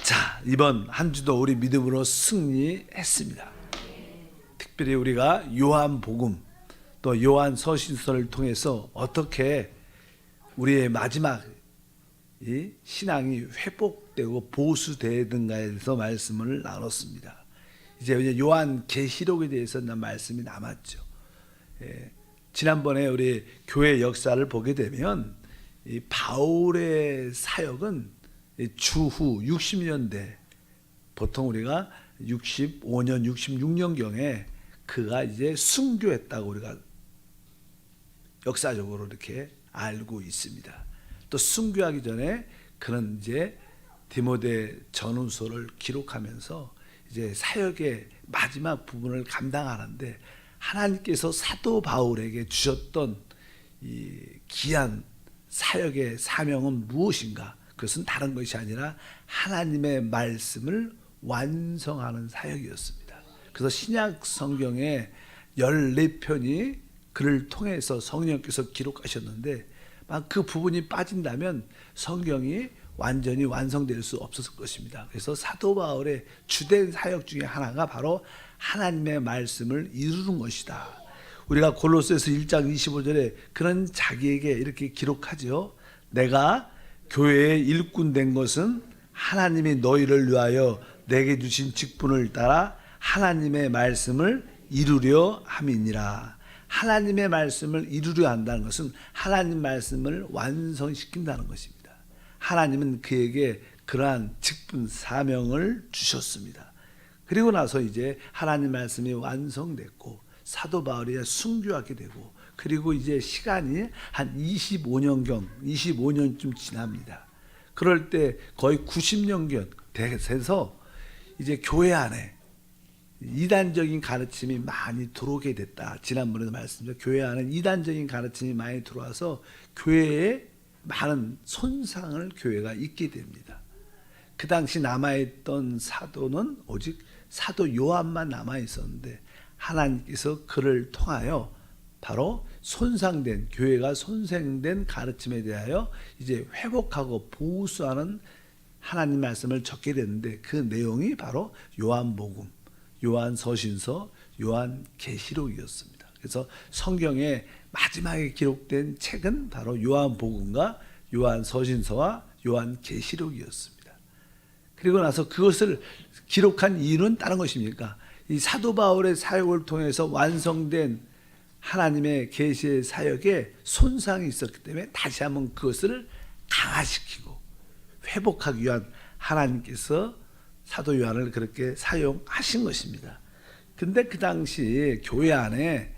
자, 이번 한 주도 우리 믿음으로 승리했습니다. 특별히 우리가 요한복음 또 요한 서신서를 통해서 어떻게 우리의 마지막 이 신앙이 회복되고 보수되든가에 대해서 말씀을 나눴습니다. 이제 요한 계시록에 대해서는 말씀이 남았죠. 지난번에 우리 교회 역사를 보게 되면 이 바울의 사역은 주후 60년대, 보통 우리가 65년, 66년경에 그가 이제 순교했다고 우리가 역사적으로 이렇게 알고 있습니다. 또 순교하기 전에 그는 이제 디모데 전후서를 기록하면서 이제 사역의 마지막 부분을 감당하는데, 하나님께서 사도 바울에게 주셨던 이 귀한 사역의 사명은 무엇인가? 그것은 다른 것이 아니라 하나님의 말씀을 완성하는 사역이었습니다. 그래서 신약 성경에 14편이 그를 통해서 성령께서 기록하셨는데, 그 부분이 빠진다면 성경이 완전히 완성될 수 없었을 것입니다. 그래서 사도 바울의 주된 사역 중에 하나가 바로 하나님의 말씀을 이루는 것이다. 우리가 골로새서 1장 25절에 그런 자기에게 이렇게 기록하죠. 내가 교회의 일꾼 된 것은 하나님이 너희를 위하여 내게 주신 직분을 따라 하나님의 말씀을 이루려 함이니라. 하나님의 말씀을 이루려 한다는 것은 하나님 말씀을 완성시킨다는 것입니다. 하나님은 그에게 그러한 직분 사명을 주셨습니다. 그리고 나서 이제 하나님 말씀이 완성됐고 사도 바울이 순교하게 되고, 그리고 이제 시간이 한 25년쯤 지납니다. 그럴 때 거의 90년경 돼서 이제 교회 안에 이단적인 가르침이 많이 들어오게 됐다. 지난번에도 말씀드렸죠. 교회 안에 이단적인 가르침이 많이 들어와서 교회에 많은 손상을 교회가 입게 됩니다. 그 당시 남아있던 사도는 오직 사도 요한만 남아있었는데, 하나님께서 그를 통하여 바로 손상된, 교회가 손상된 가르침에 대하여 이제 회복하고 보수하는 하나님 말씀을 적게 됐는데, 그 내용이 바로 요한복음, 요한 서신서, 요한 계시록이었습니다. 그래서 성경의 마지막에 기록된 책은 바로 요한복음과 요한 서신서와 요한 계시록이었습니다. 그리고 나서 그것을 기록한 이유는 다른 것입니까? 이 사도 바울의 사역을 통해서 완성된 하나님의 계시의 사역에 손상이 있었기 때문에 다시 한번 그것을 강화시키고 회복하기 위한 하나님께서 사도 요한을 그렇게 사용하신 것입니다. 근데 그 당시 교회 안에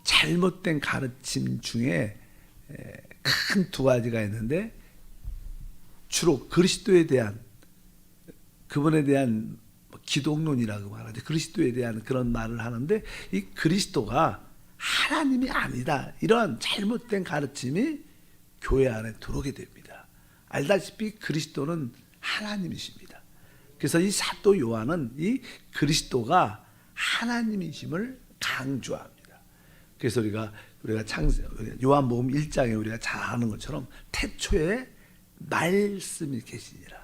잘못된 가르침 중에 큰 두 가지가 있는데, 주로 그리스도에 대한, 그분에 대한 기독론이라고 말하죠. 그리스도에 대한 그런 말을 하는데, 이 그리스도가 하나님이 아니다, 이런 잘못된 가르침이 교회 안에 들어오게 됩니다. 알다시피 그리스도는 하나님이십니다. 그래서 이 사도 요한은 이 그리스도가 하나님이심을 강조합니다. 그래서 우리가 요한복음 1장에 우리가 잘 아는 것처럼 태초에 말씀이 계시니라.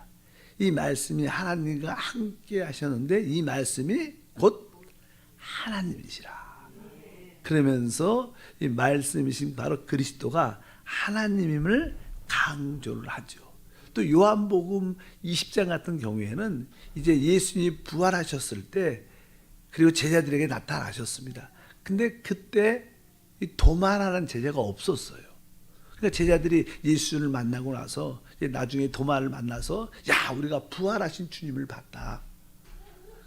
이 말씀이 하나님과 함께 하셨는데 이 말씀이 곧 하나님이시라. 그러면서 이 말씀이신 바로 그리스도가 하나님임을 강조를 하죠. 또 요한복음 20장 같은 경우에는 이제 예수님이 부활하셨을 때, 그리고 제자들에게 나타나셨습니다. 근데 그때 이 도마라는 제자가 없었어요. 그러니까 제자들이 예수를 만나고 나서 나중에 도마를 만나서, 야, 우리가 부활하신 주님을 봤다.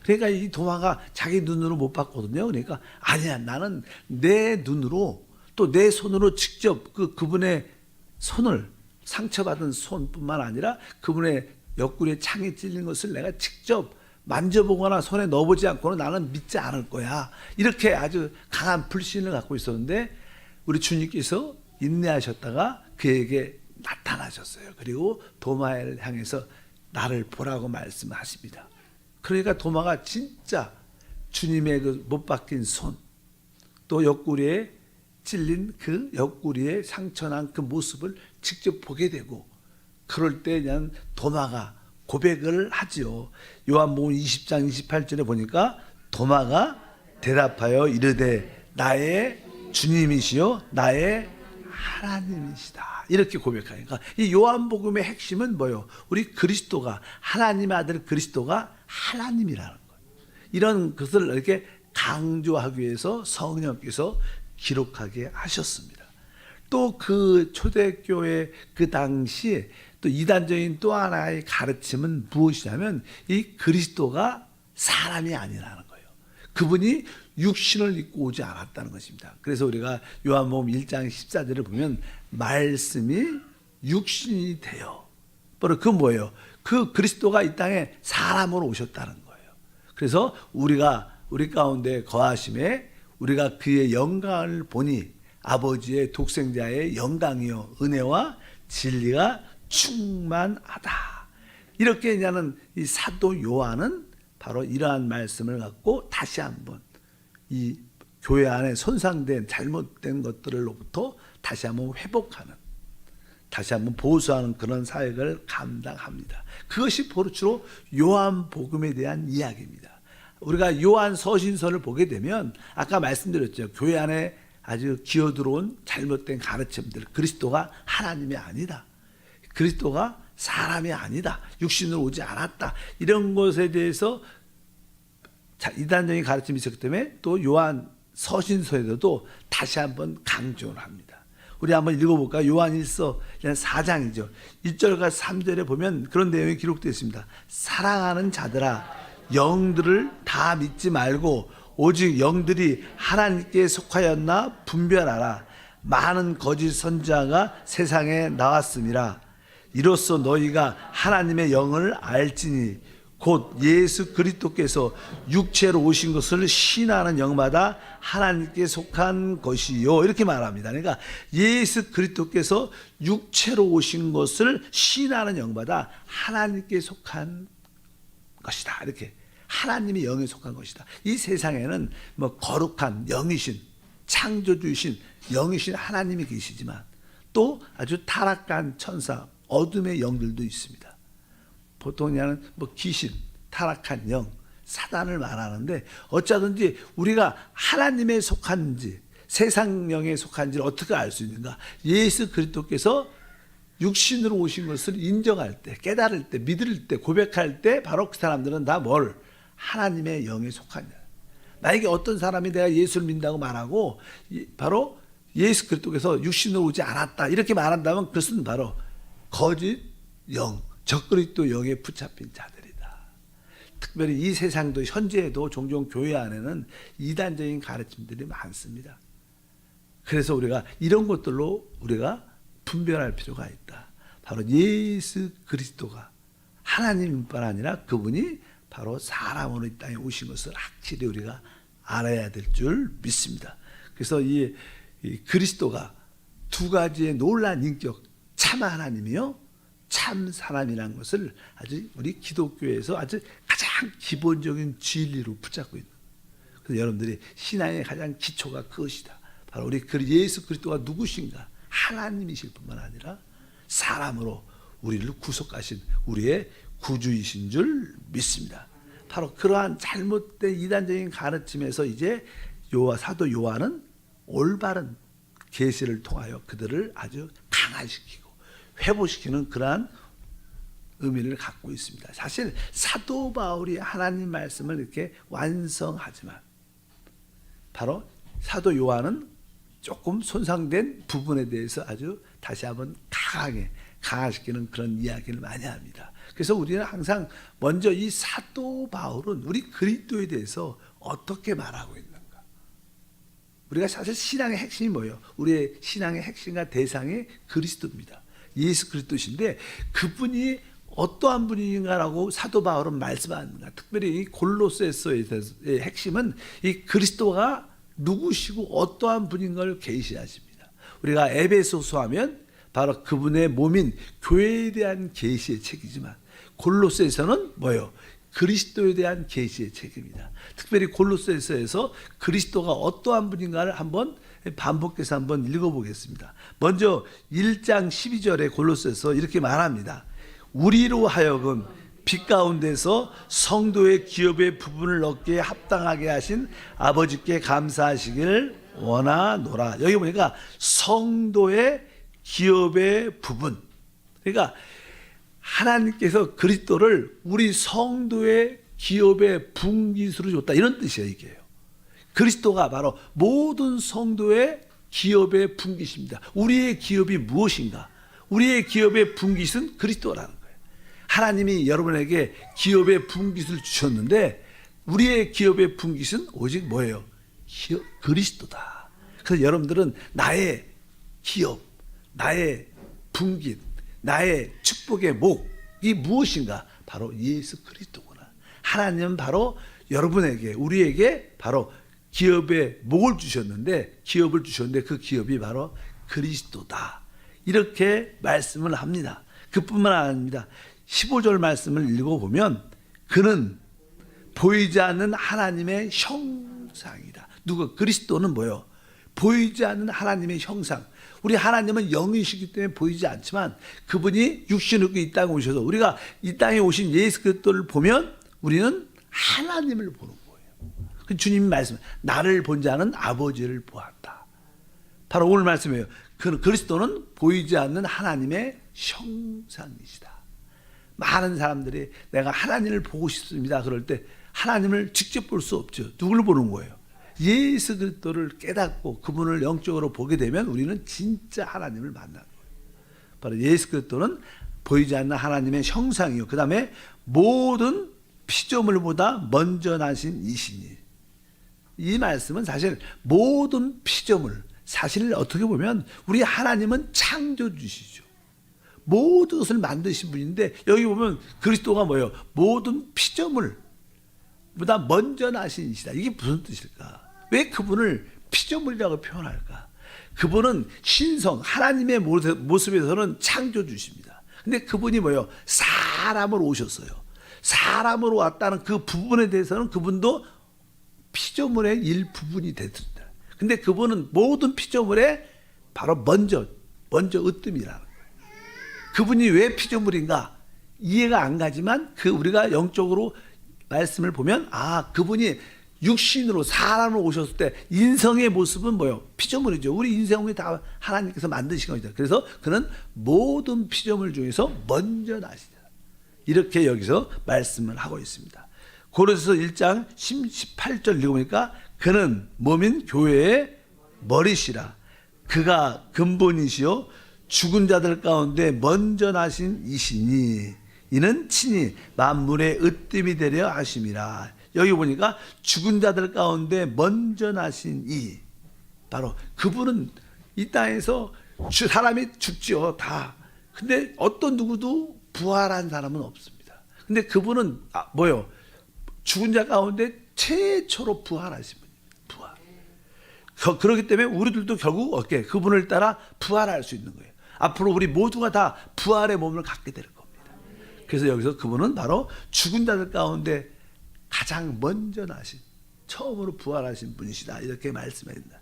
그러니까 이 도마가 자기 눈으로 못 봤거든요. 그러니까 아니야, 나는 내 눈으로 또 내 손으로 직접 그분의 손을, 상처받은 손뿐만 아니라 그분의 옆구리에 창이 찔린 것을 내가 직접 만져보거나 손에 넣어보지 않고는 나는 믿지 않을 거야. 이렇게 아주 강한 불신을 갖고 있었는데, 우리 주님께서 인내하셨다가 그에게 나타나셨어요. 그리고 도마를 향해서 나를 보라고 말씀하십니다. 그러니까 도마가 진짜 주님의 그 못 박힌 손, 또 옆구리에 찔린 그 옆구리에 상처난 그 모습을 직접 보게 되고, 그럴 때 그냥 도마가 고백을 하지요. 요한복음 20장 28절에 보니까 도마가 대답하여 이르되 나의 주님이시요 나의 하나님이시다. 이렇게 고백하니까 이 요한복음의 핵심은 뭐예요? 우리 그리스도가 하나님의 아들 그리스도가 하나님이라는 거예요. 이런 것을 이렇게 강조하기 위해서 성령께서 기록하게 하셨습니다. 또 그 초대교회 그 당시에 또 이단적인 또 하나의 가르침은 무엇이냐면 이 그리스도가 사람이 아니라는 거예요. 그분이 육신을 입고 오지 않았다는 것입니다. 그래서 우리가 요한복음 1장 14절을 보면 말씀이 육신이 되어 바로 그 뭐예요? 그 그리스도가 이 땅에 사람으로 오셨다는 거예요. 그래서 우리가 우리 가운데 거하심에 우리가 그의 영광을 보니 아버지의 독생자의 영광이요 은혜와 진리가 충만하다. 이렇게 얘기하는 이 사도 요한은 바로 이러한 말씀을 갖고 다시 한번 이 교회 안에 손상된 잘못된 것들로부터 다시 한번 회복하는, 다시 한번 보수하는 그런 사역을 감당합니다. 그것이 주로 요한복음에 대한 이야기입니다. 우리가 요한 서신서를 보게 되면 아까 말씀드렸죠. 교회 안에 아주 기어들어온 잘못된 가르침들, 그리스도가 하나님이 아니다, 그리스도가 사람이 아니다, 육신으로 오지 않았다, 이런 것에 대해서 이단적인 가르침이 있었기 때문에 또 요한 서신서에서도 다시 한번 강조를 합니다. 우리 한번 읽어볼까요? 요한일서 4장이죠. 1절과 3절에 보면 그런 내용이 기록되어 있습니다. 사랑하는 자들아 영들을 다 믿지 말고 오직 영들이 하나님께 속하였나 분별하라. 많은 거짓 선지자가 세상에 나왔음이라. 이로써 너희가 하나님의 영을 알지니 곧 예수 그리스도께서 육체로 오신 것을 시인하는 영마다 하나님께 속한 것이요. 이렇게 말합니다. 그러니까 예수 그리스도께서 육체로 오신 것을 시인하는 영마다 하나님께 속한 것이다. 이렇게 하나님이 영에 속한 것이다. 이 세상에는 뭐 거룩한 영이신 창조주이신 영이신 하나님이 계시지만 또 아주 타락한 천사 어둠의 영들도 있습니다. 보통 그냥 뭐 귀신, 타락한 영, 사단을 말하는데 어쩌든지 우리가 하나님에 속한지 세상 영에 속한지를 어떻게 알 수 있는가? 예수 그리스도께서 육신으로 오신 것을 인정할 때, 깨달을 때, 믿을 때, 고백할 때 바로 그 사람들은 다 뭘? 하나님의 영에 속하냐. 만약에 어떤 사람이 내가 예수를 믿는다고 말하고 바로 예수 그리스도께서 육신으로 오지 않았다 이렇게 말한다면 그것은 바로 거짓 영, 적그리스도 영에 붙잡힌 자들이다. 특별히 이 세상도 현재에도 종종 교회 안에는 이단적인 가르침들이 많습니다. 그래서 우리가 이런 것들로 우리가 분별할 필요가 있다. 바로 예수 그리스도가 하나님뿐 아니라 그분이 바로 사람으로 이 땅에 오신 것을 확실히 우리가 알아야 될 줄 믿습니다. 그래서 이 그리스도가 두 가지의 놀라운 인격, 참 하나님이요 참 사람이라는 것을 아주 우리 기독교에서 아주 가장 기본적인 진리로 붙잡고 있는. 그래서 여러분들이 신앙의 가장 기초가 그것이다. 바로 우리 예수 그리스도가 누구신가? 하나님이실 뿐만 아니라 사람으로 우리를 구속하신 우리의 구주이신 줄 믿습니다. 바로 그러한 잘못된 이단적인 가르침에서 이제 사도 요한은 올바른 계시를 통하여 그들을 아주 강화시키고 회복시키는 그러한 의미를 갖고 있습니다. 사실 사도 바울이 하나님 말씀을 이렇게 완성하지만 바로 사도 요한은 조금 손상된 부분에 대해서 아주 다시 한번 강화시키는 그런 이야기를 많이 합니다. 그래서 우리는 항상 먼저 이 사도 바울은 우리 그리스도에 대해서 어떻게 말하고 있는가? 우리가 사실 신앙의 핵심이 뭐예요? 우리의 신앙의 핵심과 대상이 그리스도입니다. 예수 그리스도신데 그분이 어떠한 분인가라고 사도 바울은 말씀합니다. 특별히 이 골로새서의 핵심은 이 그리스도가 누구시고 어떠한 분인 걸 계시하십니다. 우리가 에베소서 하면 바로 그분의 몸인 교회에 대한 계시의 책이지만 골로새서는 뭐예요? 그리스도에 대한 계시의 책입니다. 특별히 골로새서에서 그리스도가 어떠한 분인가를 한번 반복해서 한번 읽어보겠습니다. 먼저 1장 12절에 골로새서 이렇게 말합니다. 우리로 하여금 빛 가운데서 성도의 기업의 부분을 얻기에 합당하게 하신 아버지께 감사하시길 원하노라. 여기 보니까 성도의 기업의 부분. 그러니까 하나님께서 그리스도를 우리 성도의 기업의 분깃으로 줬다. 이런 뜻이에요, 이게요. 그리스도가 바로 모든 성도의 기업의 분깃입니다. 우리의 기업이 무엇인가? 우리의 기업의 분깃은 그리스도라는 거예요. 하나님이 여러분에게 기업의 분깃을 주셨는데 우리의 기업의 분깃은 오직 뭐예요? 그리스도다. 그래서 여러분들은 나의 기업, 나의 분깃, 나의 축복의 목이 무엇인가? 바로 예수 그리스도구나. 하나님은 바로 여러분에게, 우리에게 바로 기업의 목을 주셨는데, 기업을 주셨는데 그 기업이 바로 그리스도다. 이렇게 말씀을 합니다. 그뿐만 아닙니다. 15절 말씀을 읽어보면 그는 보이지 않는 하나님의 형상이다. 누가? 그리스도는 뭐예요? 보이지 않는 하나님의 형상. 우리 하나님은 영이시기 때문에 보이지 않지만 그분이 육신을 입고 이 땅에 오셔서 우리가 이 땅에 오신 예수 그리스도를 보면 우리는 하나님을 보는 거예요. 주님이 말씀해 나를 본 자는 아버지를 보았다. 바로 오늘 말씀이에요. 그리스도는 보이지 않는 하나님의 형상이시다. 많은 사람들이 내가 하나님을 보고 싶습니다. 그럴 때 하나님을 직접 볼 수 없죠. 누굴 보는 거예요? 예수 그리스도를 깨닫고 그분을 영적으로 보게 되면 우리는 진짜 하나님을 만나는 거예요. 바로 예수 그리스도는 보이지 않는 하나님의 형상이요. 그 다음에 모든 피조물보다 먼저 나신 이시니. 이 말씀은 사실 모든 피조물, 사실 어떻게 보면 우리 하나님은 창조주시죠. 모든 것을 만드신 분인데 여기 보면 그리스도가 뭐예요? 모든 피조물보다 먼저 나신 이시다. 이게 무슨 뜻일까? 왜 그분을 피조물이라고 표현할까? 그분은 신성, 하나님의 모습에서는 창조주십니다. 근데 그분이 뭐예요? 사람으로 오셨어요. 사람으로 왔다는 그 부분에 대해서는 그분도 피조물의 일부분이 됐습니다. 근데 그분은 모든 피조물의 바로 먼저 으뜸이라는 거예요. 그분이 왜 피조물인가? 이해가 안 가지만 우리가 영적으로 말씀을 보면 그분이 육신으로 사람으로 오셨을 때 인성의 모습은 뭐예요? 피조물이죠. 우리 인성이 다 하나님께서 만드신 겁니다. 그래서 그는 모든 피조물 중에서 먼저 나시다. 이렇게 여기서 말씀을 하고 있습니다. 고린도서 1장 18절 읽어보니까 그는 몸인 교회의 머리시라. 그가 근본이시요 죽은 자들 가운데 먼저 나신 이시니 이는 친히 만물의 으뜸이 되려 하심이라. 여기 보니까 죽은 자들 가운데 먼저 나신 바로 그분은 이 땅에서 사람이 죽죠. 다. 근데 어떤 누구도 부활한 사람은 없습니다. 근데 그분은 뭐예요? 죽은 자 가운데 최초로 부활하신 분입니다. 부활. 그렇기 때문에 우리들도 결국 어떻게 그분을 따라 부활할 수 있는 거예요. 앞으로 우리 모두가 다 부활의 몸을 갖게 될 겁니다. 그래서 여기서 그분은 바로 죽은 자들 가운데 가장 먼저 나신, 처음으로 부활하신 분이시다. 이렇게 말씀합니다.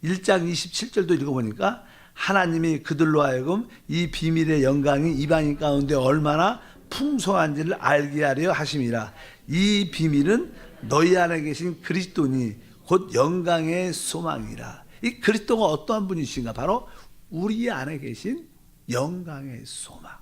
1장 27절도 읽어보니까 하나님이 그들로 하여금 이 비밀의 영광이 이방인 가운데 얼마나 풍성한지를 알게 하려 하심이라. 이 비밀은 너희 안에 계신 그리스도니 곧 영광의 소망이라. 이 그리스도가 어떠한 분이신가? 바로 우리 안에 계신 영광의 소망.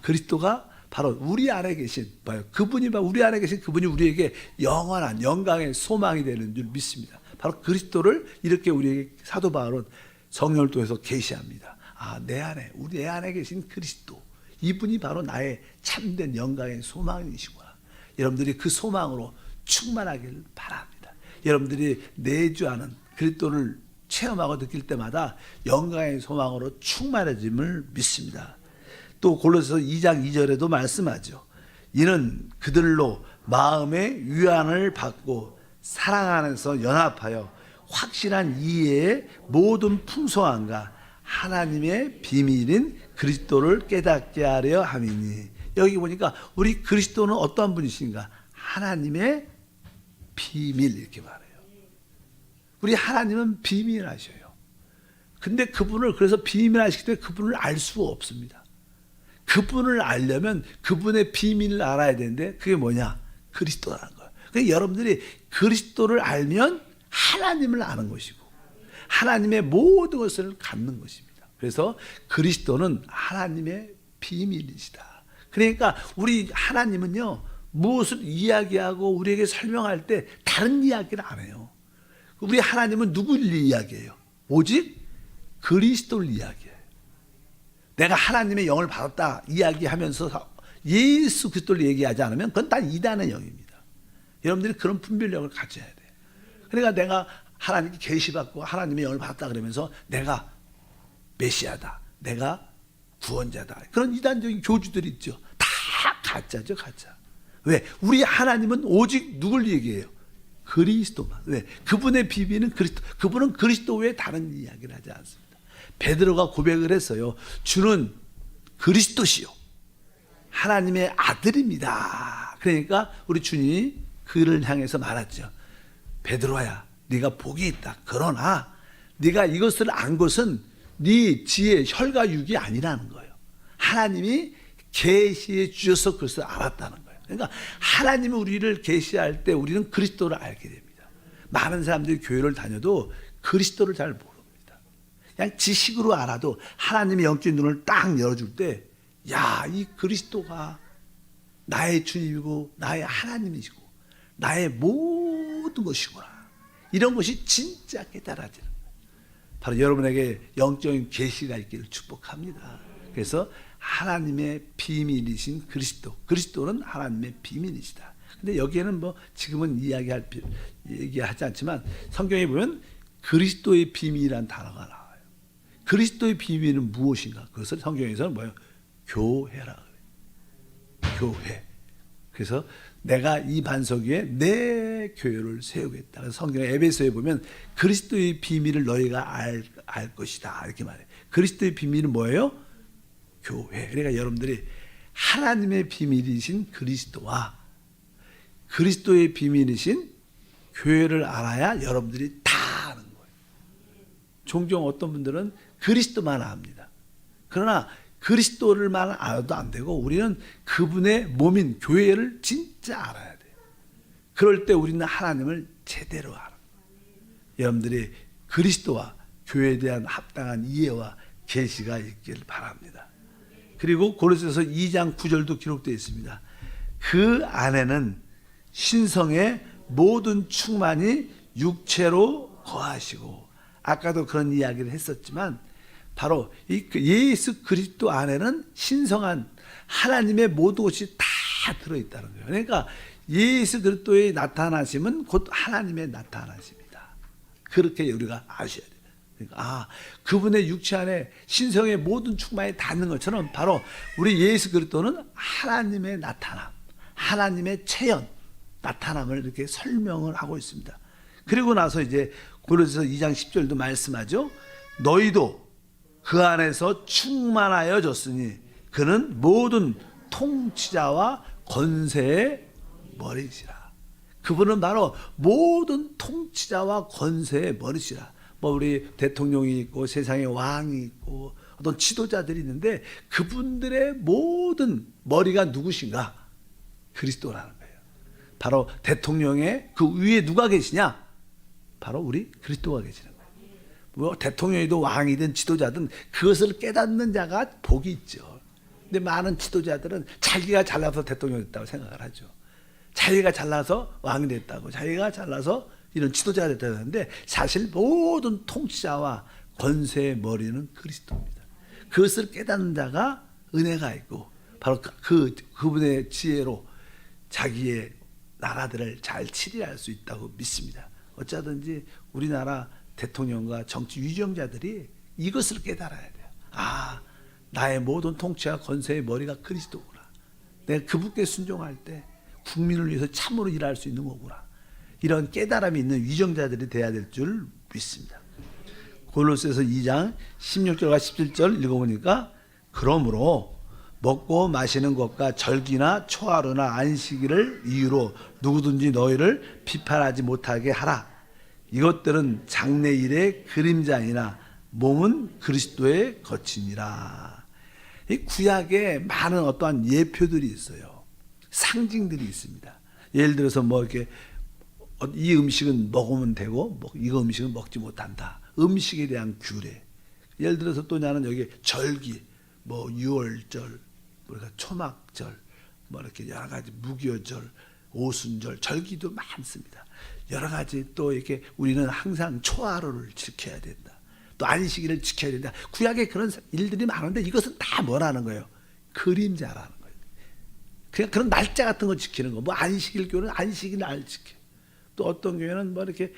그리스도가 바로 우리 안에 계신 그분이 우리 안에 계신 그분이 우리에게 영원한 영광의 소망이 되는 줄 믿습니다. 바로 그리스도를 이렇게 우리에게 사도 바울은 성령을 통해서 계시합니다. 내 안에 계신 그리스도, 이분이 바로 나의 참된 영광의 소망이시구나. 여러분들이 그 소망으로 충만하길 바랍니다. 여러분들이 내주하는 그리스도를 체험하고 느낄 때마다 영광의 소망으로 충만해짐을 믿습니다. 또 골로새서 2장 2절에도 말씀하죠. 이는 그들로 마음의 위안을 받고 사랑 안에서 연합하여 확실한 이해의 모든 풍성함과 하나님의 비밀인 그리스도를 깨닫게 하려 함이니. 여기 보니까 우리 그리스도는 어떠한 분이신가? 하나님의 비밀, 이렇게 말해요. 우리 하나님은 비밀하셔요. 근데 그분을, 그래서 비밀하시기 때문에 그분을 알 수가 없습니다. 그분을 알려면 그분의 비밀을 알아야 되는데 그게 뭐냐? 그리스도라는 거예요. 그러니까 여러분들이 그리스도를 알면 하나님을 아는 것이고 하나님의 모든 것을 갖는 것입니다. 그래서 그리스도는 하나님의 비밀이시다. 그러니까 우리 하나님은요, 무엇을 이야기하고 우리에게 설명할 때 다른 이야기를 안 해요. 우리 하나님은 누구를 이야기해요? 오직 그리스도를 이야기해요. 내가 하나님의 영을 받았다 이야기하면서 예수 그리스도를 얘기하지 않으면 그건 다 이단의 영입니다. 여러분들이 그런 분별력을 가져야 돼요. 그러니까 내가 하나님께 계시받고 하나님의 영을 받았다 그러면서 내가 메시아다, 내가 구원자다, 그런 이단적인 교주들이 있죠. 다 가짜죠, 가짜. 왜? 우리 하나님은 오직 누굴 얘기해요? 그리스도만. 왜? 그분의 비밀은 그리스도. 그분은 그리스도 외에 다른 이야기를 하지 않습니다. 베드로가 고백을 했어요. 주는 그리스도시요, 하나님의 아들입니다. 그러니까 우리 주님이 그를 향해서 말했죠. 베드로야, 네가 복이 있다. 그러나 네가 이것을 안 것은 네 지혜, 혈과 육이 아니라는 거예요. 하나님이 계시해 주셔서 그것을 알았다는 거예요. 그러니까 하나님이 우리를 계시할 때 우리는 그리스도를 알게 됩니다. 많은 사람들이 교회를 다녀도 그리스도를 잘 모릅니다. 그냥 지식으로 알아도 하나님의 영적인 눈을 딱 열어줄 때, 야, 이 그리스도가 나의 주님이고 나의 하나님이시고 나의 모든 것이구나, 이런 것이 진짜 깨달아지는 거예요. 바로 여러분에게 영적인 계시가 있기를 축복합니다. 그래서 하나님의 비밀이신 그리스도, 그리스도는 하나님의 비밀이시다. 근데 여기에는 뭐 지금은 얘기하지 않지만 성경에 보면 그리스도의 비밀이라는 단어가 나와요. 그리스도의 비밀은 무엇인가? 그것을 성경에서는 뭐예요? 교회라 그래요. 교회. 그래서 내가 이 반석 위에 내 교회를 세우겠다. 그래서 성경 에베소에 보면 그리스도의 비밀을 너희가 알 것이다, 이렇게 말해요. 그리스도의 비밀은 뭐예요? 교회. 그러니까 여러분들이 하나님의 비밀이신 그리스도와 그리스도의 비밀이신 교회를 알아야 여러분들이 다 아는 거예요. 종종 어떤 분들은 그리스도만 압니다. 그러나 그리스도를만 알아도 안 되고 우리는 그분의 몸인 교회를 진짜 알아야 돼요. 그럴 때 우리는 하나님을 제대로 알아요. 여러분들이 그리스도와 교회에 대한 합당한 이해와 계시가 있길 바랍니다. 그리고 고린도서 2장 9절도 기록되어 있습니다. 그 안에는 신성의 모든 충만이 육체로 거하시고, 아까도 그런 이야기를 했었지만 바로 이 예수 그리스도 안에는 신성한 하나님의 모든 것이 다 들어있다는 거예요. 그러니까 예수 그리스도의 나타나심은 곧 하나님의 나타나심이다. 그렇게 우리가 아셔야 돼요. 그러니까 그분의 육체 안에 신성의 모든 충만이 닿는 것처럼 바로 우리 예수 그리스도는 하나님의 나타남, 하나님의 체현, 나타남을 이렇게 설명을 하고 있습니다. 그리고 나서 이제 고린도서 2장 10절도 말씀하죠. 너희도 그 안에서 충만하여졌으니 그는 모든 통치자와 권세의 머리시라. 그분은 바로 모든 통치자와 권세의 머리시라. 뭐 우리 대통령이 있고 세상에 왕이 있고 어떤 지도자들이 있는데 그분들의 모든 머리가 누구신가? 그리스도라는 거예요. 바로 대통령의 그 위에 누가 계시냐? 바로 우리 그리스도가 계시는 거예요. 뭐 대통령이든 왕이든 지도자든 그것을 깨닫는 자가 복이 있죠. 근데 많은 지도자들은 자기가 잘나서 대통령이 됐다고 생각을 하죠. 자기가 잘나서 왕이 됐다고, 자기가 잘나서 이런 지도자가 됐다고 하는데 사실 모든 통치자와 권세의 머리는 그리스도입니다. 그것을 깨닫는 자가 은혜가 있고 바로 그분의 지혜로 자기의 나라들을 잘 치리할 수 있다고 믿습니다. 어쩌든지 우리나라 대통령과 정치 위정자들이 이것을 깨달아야 돼요. 나의 모든 통치와 권세의 머리가 그리스도구나. 내가 그분께 순종할 때 국민을 위해서 참으로 일할 수 있는 거구나. 이런 깨달음이 있는 위정자들이 돼야 될 줄 믿습니다. 골로새서 2장 16절과 17절 읽어보니까 그러므로 먹고 마시는 것과 절기나 초하루나 안식일을 이유로 누구든지 너희를 비판하지 못하게 하라. 이것들은 장래일의 그림자이나 몸은 그리스도의 거치니라. 이 구약에 많은 어떠한 예표들이 있어요. 상징들이 있습니다. 예를 들어서 뭐 이렇게 이 음식은 먹으면 되고 이 음식은 먹지 못한다. 음식에 대한 규례. 예를 들어서 또 나는 여기 절기, 뭐 유월절, 우리가 초막절, 뭐 이렇게 여러 가지 무교절, 오순절, 절기도 많습니다. 여러 가지 또 이렇게 우리는 항상 초하루를 지켜야 된다. 또 안식일을 지켜야 된다. 구약에 그런 일들이 많은데 이것은 다 뭐라는 거예요? 그림자라는 거예요. 그냥 그런 날짜 같은 거 지키는 거. 뭐 안식일 교회는 안식일 날 지켜. 또 어떤 교회는 뭐 이렇게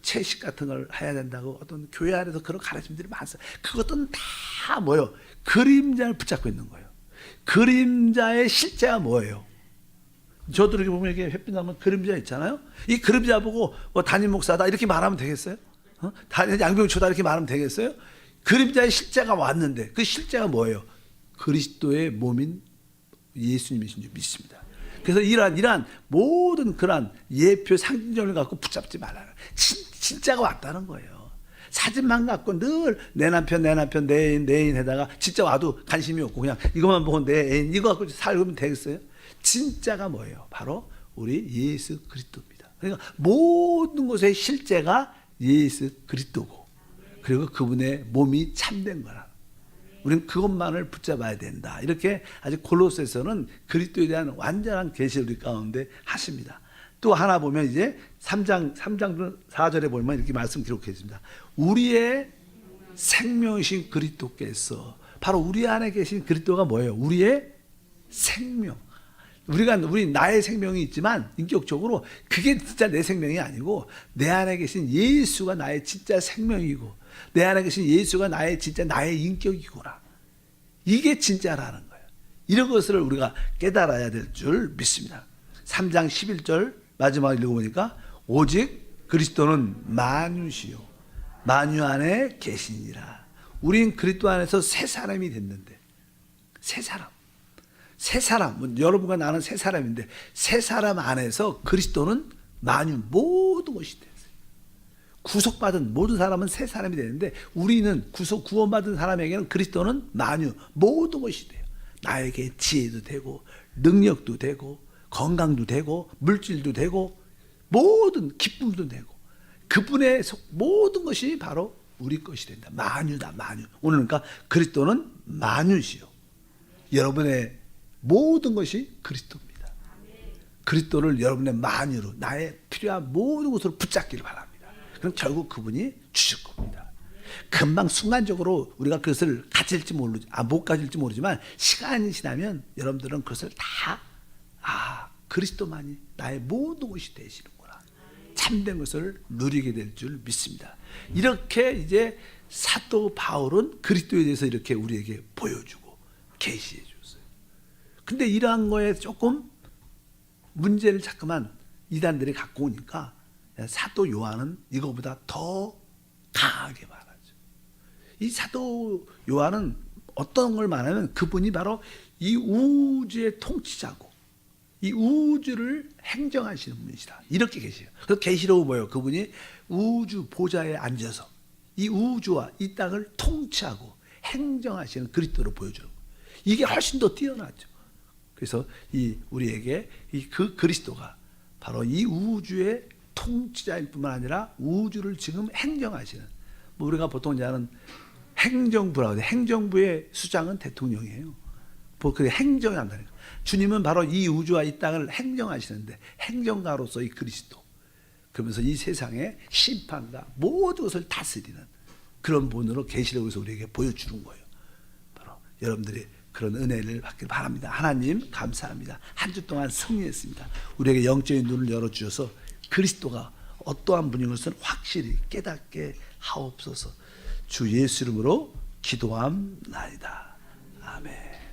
채식 같은 걸 해야 된다고 어떤 교회 안에서 그런 가르침들이 많아요. 그것은 다 뭐예요? 그림자를 붙잡고 있는 거예요. 그림자의 실제가 뭐예요? 저도 이렇게 보면 이게 햇빛 나면 그림자 있잖아요. 이 그림자 보고 뭐 담임 목사다 이렇게 말하면 되겠어요? 양병초다 이렇게 말하면 되겠어요? 그림자의 실제가 왔는데 그 실제가 뭐예요? 그리스도의 몸인 예수님이신 줄 믿습니다. 그래서 이러한 모든 그러한 예표 상징적을 갖고 붙잡지 말라는 진짜가 왔다는 거예요. 사진만 갖고 늘 내 남편 내 애인 해다가 진짜 와도 관심이 없고 그냥 이것만 보고 내 애인 이거 갖고 살면 되겠어요? 진짜가 뭐예요? 바로 우리 예수 그리스도입니다. 그러니까 모든 것의 실제가 예수 그리스도고 그리고 그분의 몸이 참된 거라. 우리는 그것만을 붙잡아야 된다. 이렇게 아직 골로새서는 그리스도에 대한 완전한 계시를 우리 가운데 하십니다. 또 하나 보면 이제 3장 4절에 보면 이렇게 말씀 기록해 있습니다. 우리의 생명이신 그리스도께서 바로 우리 안에 계신 그리스도가 뭐예요? 우리의 생명. 우리 나의 생명이 있지만 인격적으로 그게 진짜 내 생명이 아니고 내 안에 계신 예수가 나의 진짜 생명이고 내 안에 계신 예수가 나의 인격이구나. 이게 진짜라는 거예요. 이런 것을 우리가 깨달아야 될 줄 믿습니다. 3장 11절 마지막 읽어보니까 오직 그리스도는 만유시요 만유 안에 계시니라. 우린 그리스도 안에서 새 사람이 됐는데 새 사람, 여러분과 나는 새 사람인데 새 사람 안에서 그리스도는 만유 모든 것이 됐어요. 구속받은 모든 사람은 새 사람이 되는데 우리는 구원받은 사람에게는 그리스도는 만유 모든 것이 돼요. 나에게 지혜도 되고 능력도 되고 건강도 되고 물질도 되고 모든 기쁨도 되고 그분의 모든 것이 바로 우리 것이 된다. 만유다 만유. 오늘 그러니까 그리스도는 만유시요. 여러분의 모든 것이 그리스도입니다. 그리스도를 여러분의 만유로 나의 필요한 모든 것으로 붙잡기를 바랍니다. 그럼 결국 그분이 주실 겁니다. 금방 순간적으로 우리가 그것을 못 가질지 모르지만 시간이 지나면 여러분들은 그것을 다 그리스도만이 나의 모든 것이 되시는구나. 참된 것을 누리게 될 줄 믿습니다. 이렇게 이제 사도 바울은 그리스도에 대해서 이렇게 우리에게 보여주고 계시해 줬어요. 근데 이러한 거에 조금 문제를 자꾸만 이단들이 갖고 오니까 사도 요한은 이거보다 더 강하게 말하죠. 이 사도 요한은 어떤 걸 말하면 그분이 바로 이 우주의 통치자고 이 우주를 행정하시는 분이시다. 이렇게 계세요. 그래서 계시록은 뭐예요? 그분이 우주 보좌에 앉아서 이 우주와 이 땅을 통치하고 행정하시는 그리스도를 보여주는 거예요. 이게 훨씬 더 뛰어나죠. 그래서 우리에게 그 그리스도가 바로 이 우주의 통치자일 뿐만 아니라 우주를 지금 행정하시는 우리가 보통 이제 하는 행정부라고 해요. 행정부의 수장은 대통령이에요. 그게 행정을 한다니까. 주님은 바로 이 우주와 이 땅을 행정하시는데 행정가로서 이 그리스도 그러면서 이 세상의 심판과 모든 것을 다스리는 그런 분으로 계시록에서 우리에게 보여주는 거예요. 바로 여러분들이 그런 은혜를 받길 바랍니다. 하나님 감사합니다. 한 주 동안 승리했습니다. 우리에게 영적인 눈을 열어주셔서 그리스도가 어떠한 분인 것을 확실히 깨닫게 하옵소서. 주 예수 이름으로 기도함나이다. 아멘.